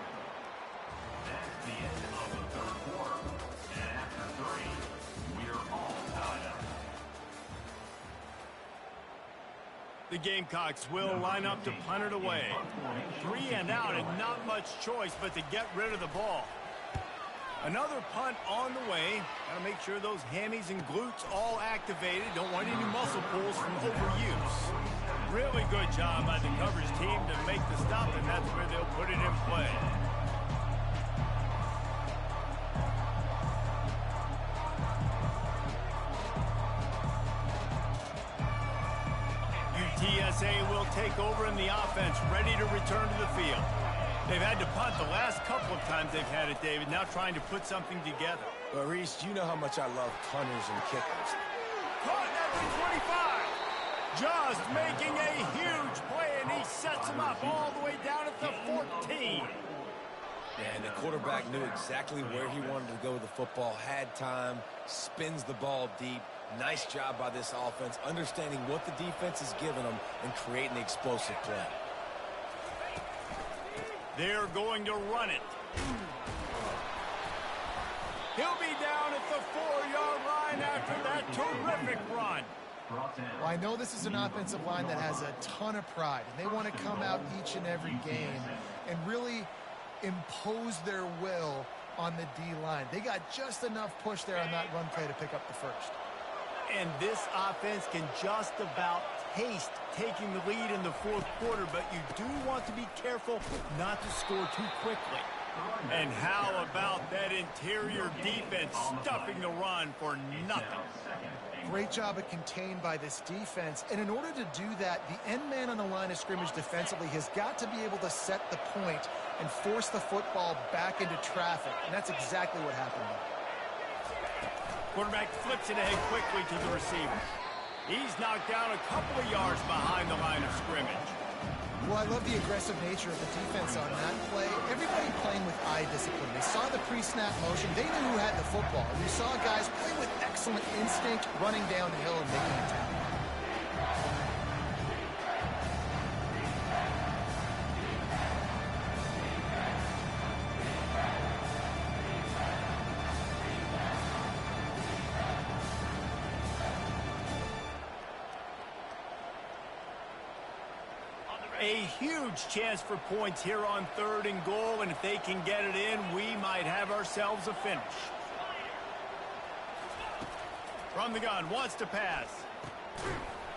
That's the end of the 3rd quarter. And after 3, we're all tied up. The Gamecocks will line up to punt it away. 3 and out, and not much choice but to get rid of the ball. Another punt on the way. Got to make sure those hammies and glutes all activated. Don't want any muscle pulls from overuse. Really good job by the coverage team to make the stop, and that's where they'll put it in play. UTSA will take over in the offense, ready to return to the field. They've had to punt the last couple of times they've had it, David, now trying to put something together. But, Reese, you know how much I love punters and kickers. Caught at the 25. Just making a huge play, and he sets him up all the way down at the 14. And the quarterback knew exactly where he wanted to go with the football, had time, spins the ball deep. Nice job by this offense, understanding what the defense is giving them and creating the explosive play. They're going to run it. He'll be down at the 4-yard line after that terrific run. Well, I know this is an offensive line that has a ton of pride, and they want to come out each and every game and really impose their will on the D-line. They got just enough push there on that run play to pick up the first. And this offense can just about taste taking the lead in the 4th quarter, but you do want to be careful not to score too quickly. And how about that interior defense stuffing the run for nothing? Great job of contained by this defense. And in order to do that, the end man on the line of scrimmage defensively has got to be able to set the point and force the football back into traffic. And that's exactly what happened there. Quarterback flips it ahead quickly to the receiver. He's knocked down a couple of yards behind the line of scrimmage. Well, I love the aggressive nature of the defense on that play. Everybody playing with eye discipline. They saw the pre-snap motion. They knew who had the football. And you saw guys play with excellent instinct, running down the hill and making a tackle. A huge chance for points here on 3rd and goal, and if they can get it in, we might have ourselves a finish. From the gun, wants to pass.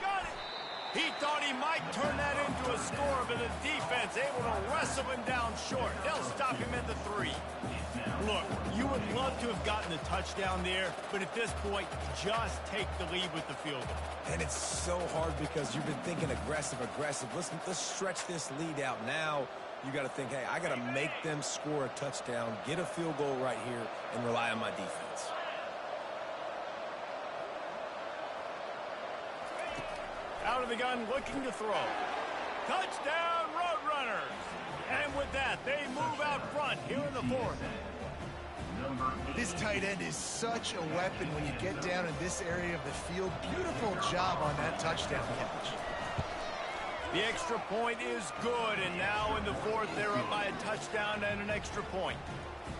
Got it! He thought he might turn that into a score, but the defense able to wrestle him down short. They'll stop him at the 3. Look, you would love to have gotten a touchdown there, but at this point, just take the lead with the field goal. And it's so hard because you've been thinking aggressive. Listen, let's stretch this lead out. Now you got to think, hey, I got to make them score a touchdown, get a field goal right here, and rely on my defense. Out of the gun, looking to throw. Touchdown, Roadrunners! And with that, they move out front here in the 4th. Number 8. This tight end is such a weapon when you get down in this area of the field. Beautiful job on that touchdown catch. The extra point is good, and now in the fourth, they're up by a touchdown and an extra point.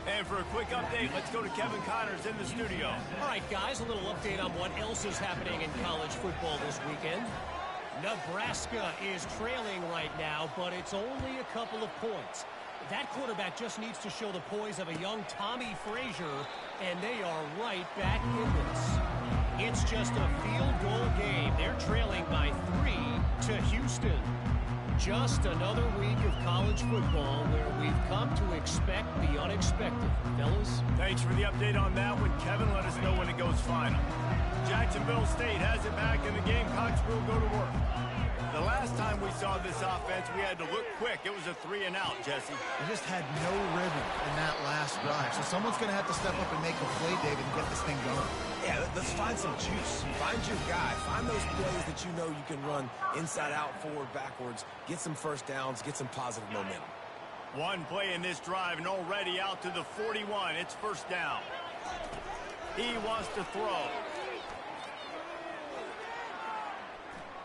And for a quick update, let's go to Kevin Connors in the studio. All right, guys, a little update on what else is happening in college football this weekend. Nebraska is trailing right now, but it's only a couple of points. That quarterback just needs to show the poise of a young Tommy Frazier, and they are right back in this. It's just a field goal game. They're trailing by 3 to Houston. Just another week of college football where we've come to expect the unexpected. Fellas? Thanks for the update on that one, Kevin. Let us know when it goes final. Jacksonville State has it back, and the Gamecocks will go to work. The last time we saw this offense, we had to look quick. It was a 3-and-out, Jesse. They just had no rhythm in that last drive. So someone's going to have to step up and make a play, David, and get this thing going. Yeah, let's find some juice. Find your guy. Find those plays that you know you can run inside out, forward, backwards. Get some first downs. Get some positive momentum. One play in this drive, and already out to the 41. It's first down. He wants to throw.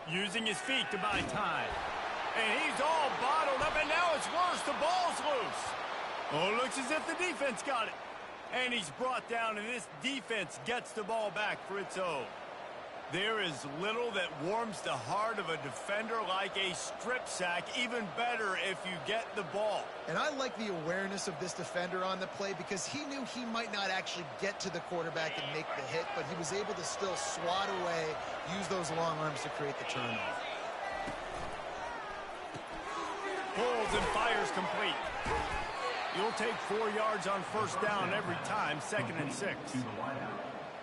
Using his feet to buy time. And he's all bottled up, and now it's worse. The ball's loose. Oh, looks as if the defense got it. And he's brought down, and this defense gets the ball back for its own. There is little that warms the heart of a defender like a strip sack. Even better if you get the ball. And I like the awareness of this defender on the play because he knew he might not actually get to the quarterback and make the hit, but he was able to still swat away, use those long arms to create the turnover. Pulls and fires complete. You'll take 4 yards on first down every time, 2nd and 6.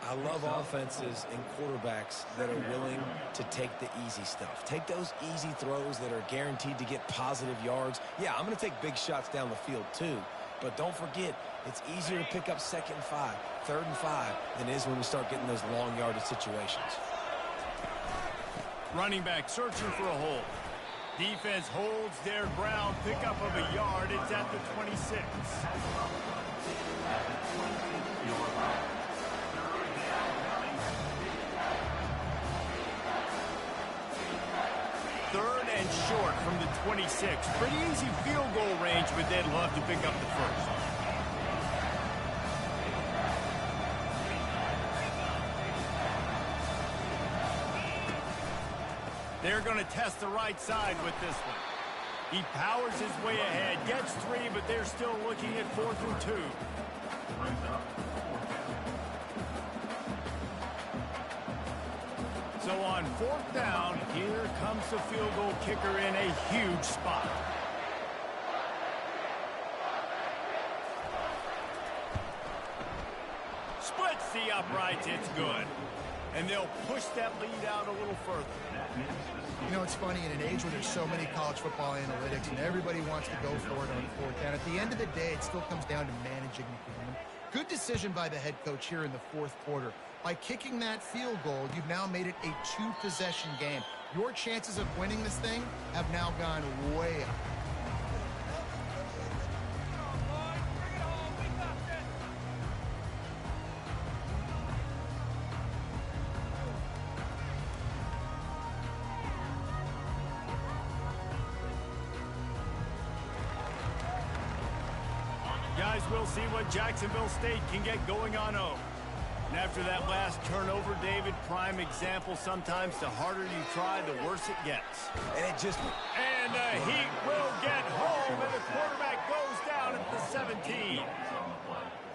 I love offenses and quarterbacks that are willing to take the easy stuff. Take those easy throws that are guaranteed to get positive yards. Yeah, I'm going to take big shots down the field too. But don't forget, it's easier to pick up 2nd and 5, 3rd and 5 than it is when we start getting those long yardage situations. Running back searching for a hole. Defense holds their ground. Pickup of a yard. It's at the 26. Third and short from the 26. Pretty easy field goal range, but they'd love to pick up the first. They're going to test the right side with this one. He powers his way ahead, gets 3, but they're still looking at 4th and 2. So on 4th down, here comes the field goal kicker in a huge spot. Splits the uprights, it's good. And they'll push that lead out a little further. You know, it's funny, in an age where there's so many college football analytics and everybody wants to go for it on 4th down, at the end of the day, it still comes down to managing the game. Good decision by the head coach here in the 4th quarter. By kicking that field goal, you've now made it a 2-possession game. Your chances of winning this thing have now gone way up. Guys, we'll see what Jacksonville State can get going on 0. And after that last turnover, David, prime example, sometimes the harder you try, the worse it gets. And it just... And the Heat will get home, and the quarterback goes down at the 17.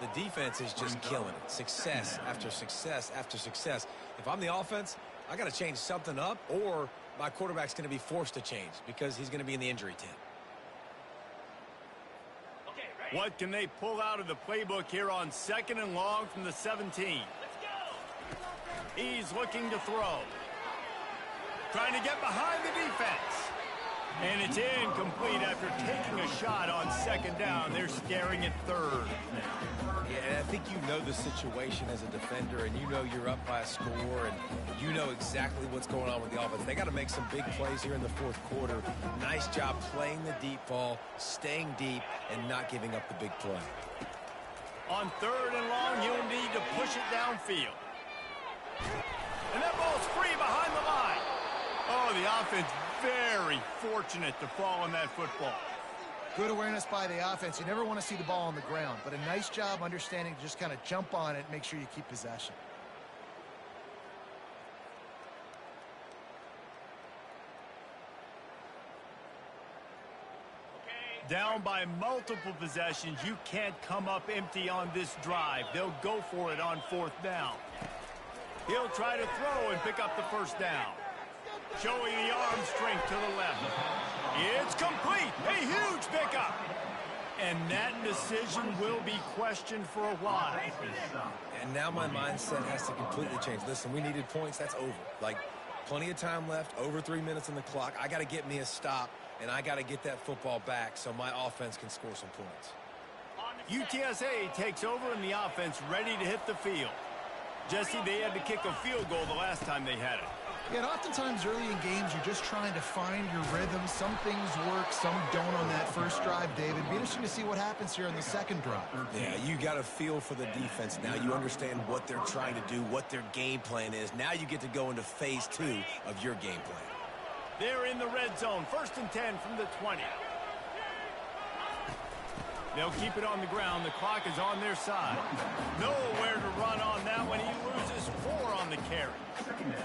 The defense is just killing it. Success after success after success. If I'm the offense, I got to change something up, or my quarterback's going to be forced to change because he's going to be in the injury tent. What can they pull out of the playbook here on 2nd and long from the 17? He's looking to throw. Trying to get behind the defense. And it's incomplete after taking a shot on 2nd down. They're staring at 3rd. Yeah, and I think you know the situation as a defender, and you know you're up by a score, and you know exactly what's going on with the offense. They got to make some big plays here in the 4th quarter. Nice job playing the deep ball, staying deep, and not giving up the big play. On 3rd and long, he'll need to push it downfield. And that ball's free behind the line. Oh, the offense very fortunate to fall on that football. Good awareness by the offense. You never want to see the ball on the ground, but a nice job understanding to just kind of jump on it and make sure you keep possession. Down by multiple possessions, you can't come up empty on this drive. They'll go for it on 4th down. He'll try to throw and pick up the 1st down. Showing the arm strength to the left. It's complete. A huge pickup. And that decision will be questioned for a while. And now my mindset has to completely change. Listen, we needed points. That's over. Like, plenty of time left, over 3 minutes on the clock. I got to get me a stop, and I got to get that football back so my offense can score some points. UTSA takes over in the offense, ready to hit the field. Jesse, they had to kick a field goal the last time they had it. Yeah, and oftentimes early in games, you're just trying to find your rhythm. Some things work, some don't on that first drive, David. Be interesting to see what happens here on the second drive. Yeah, you got to feel for the defense. Now you understand what they're trying to do, what their game plan is. Now you get to go into phase 2 of your game plan. They're in the red zone. 1st and 10 from the 20. They'll keep it on the ground. The clock is on their side. Nowhere to run on that one. He loses 4 on the carry.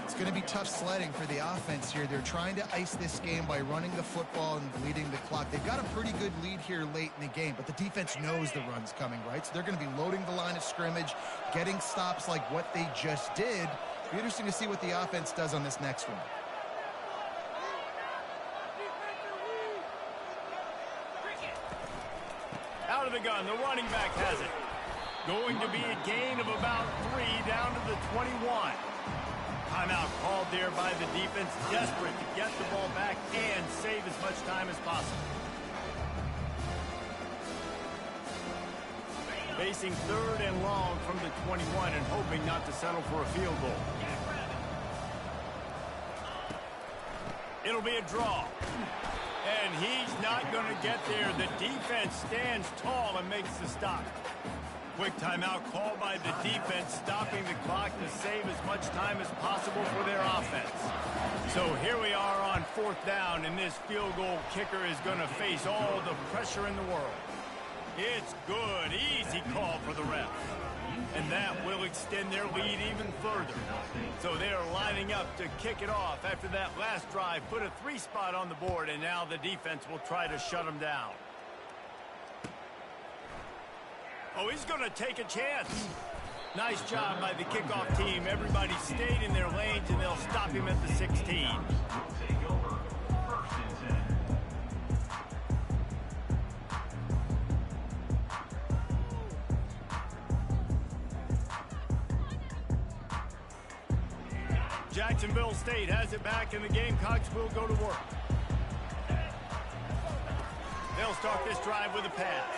It's going to be tough sledding for the offense here. They're trying to ice this game by running the football and bleeding the clock. They've got a pretty good lead here late in the game, but the defense knows the run's coming, right? So they're going to be loading the line of scrimmage, getting stops like what they just did. Be interesting to see what the offense does on this next one. Out of the gun, the running back has it. Going to be a gain of about 3 down to the 21. Timeout called there by the defense, desperate to get the ball back and save as much time as possible. Facing 3rd and long from the 21 and hoping not to settle for a field goal. It'll be a draw. And he's not going to get there. The defense stands tall and makes the stop. Quick timeout called by the defense, stopping the clock to save as much time as possible for their offense. So here we are on 4th down, and this field goal kicker is going to face all the pressure in the world. It's good. Easy call for the ref. And that will extend their lead even further. So they're lining up to kick it off after that last drive. Put a 3 spot on the board, and now the defense will try to shut them down. Oh, he's going to take a chance. Nice job by the kickoff team. Everybody stayed in their lanes, and they'll stop him at the 16. Take over 1st and 10. Jacksonville State has it back, and the Gamecocks will go to work. They'll start this drive with a pass.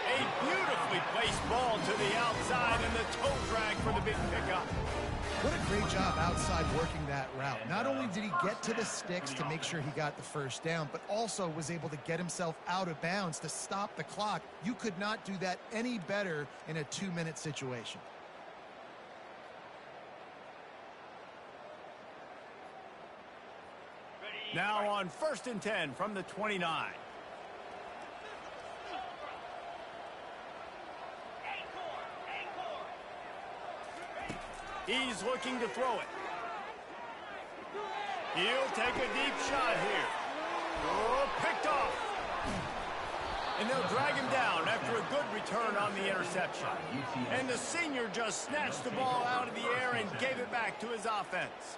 A beautifully placed ball to the outside, and the toe drag for the big pickup. What a great job outside working that route. Not only did he get to the sticks to make sure he got the 1st down, but also was able to get himself out of bounds to stop the clock. You could not do that any better in a 2-minute situation. Now on 1st and 10 from the 29. He's looking to throw it. He'll take a deep shot here. Oh, picked off. And they'll drag him down after a good return on the interception. And the senior just snatched the ball out of the air and gave it back to his offense.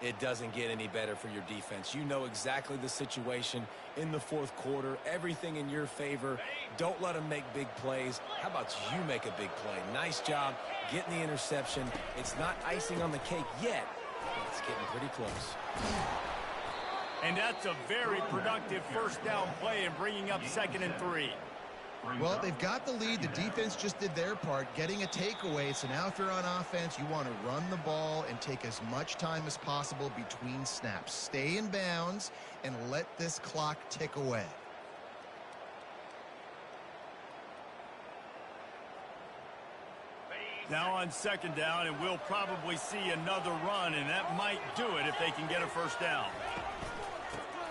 It doesn't get any better for your defense. You know exactly the situation in the 4th quarter. Everything in your favor. Don't let them make big plays. How about you make a big play? Nice job getting the interception. It's not icing on the cake yet, but it's getting pretty close. And that's a very productive 1st down play and bringing up 2nd and 3. Well, they've got the lead. The defense just did their part, getting a takeaway. So now if you're on offense, you want to run the ball and take as much time as possible between snaps. Stay in bounds and let this clock tick away. Now on second down, and we'll probably see another run, and that might do it if they can get a first down.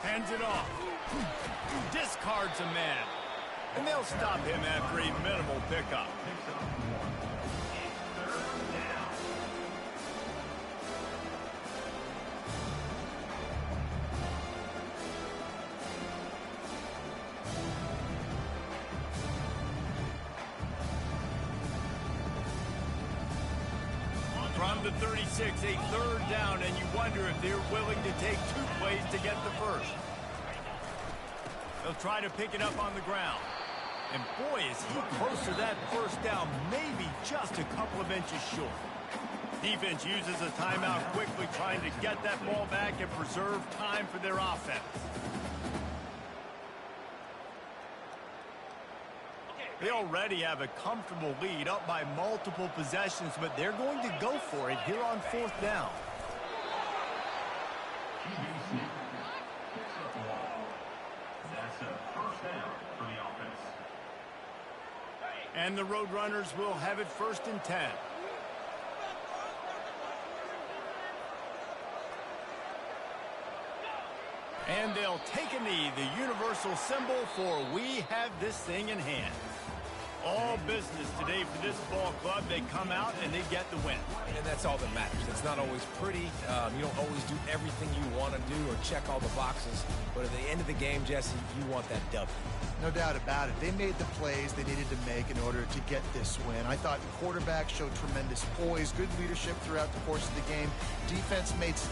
Hands it off. Discards a man. And they'll stop him after a minimal pickup. From the 36, a third down, and you wonder if they're willing to take 2 plays to get the first. They'll try to pick it up on the ground. And boy, is he close to that first down, maybe just a couple of inches short. Defense uses a timeout quickly, trying to get that ball back and preserve time for their offense. They already have a comfortable lead, up by multiple possessions, but they're going to go for it here on fourth down. That's a first down for the offense. And the Roadrunners will have it 1st and 10. And they'll take a knee, the universal symbol for we have this thing in hand. All business today for this ball club. They come out and they get the win. And that's all that matters. It's not always pretty. You don't always do everything you want to do or check all the boxes. But at the end of the game, Jesse, you want that W. No doubt about it. They made the plays they needed to make in order to get this win. I thought the quarterback showed tremendous poise, good leadership throughout the course of the game. Defense made stops.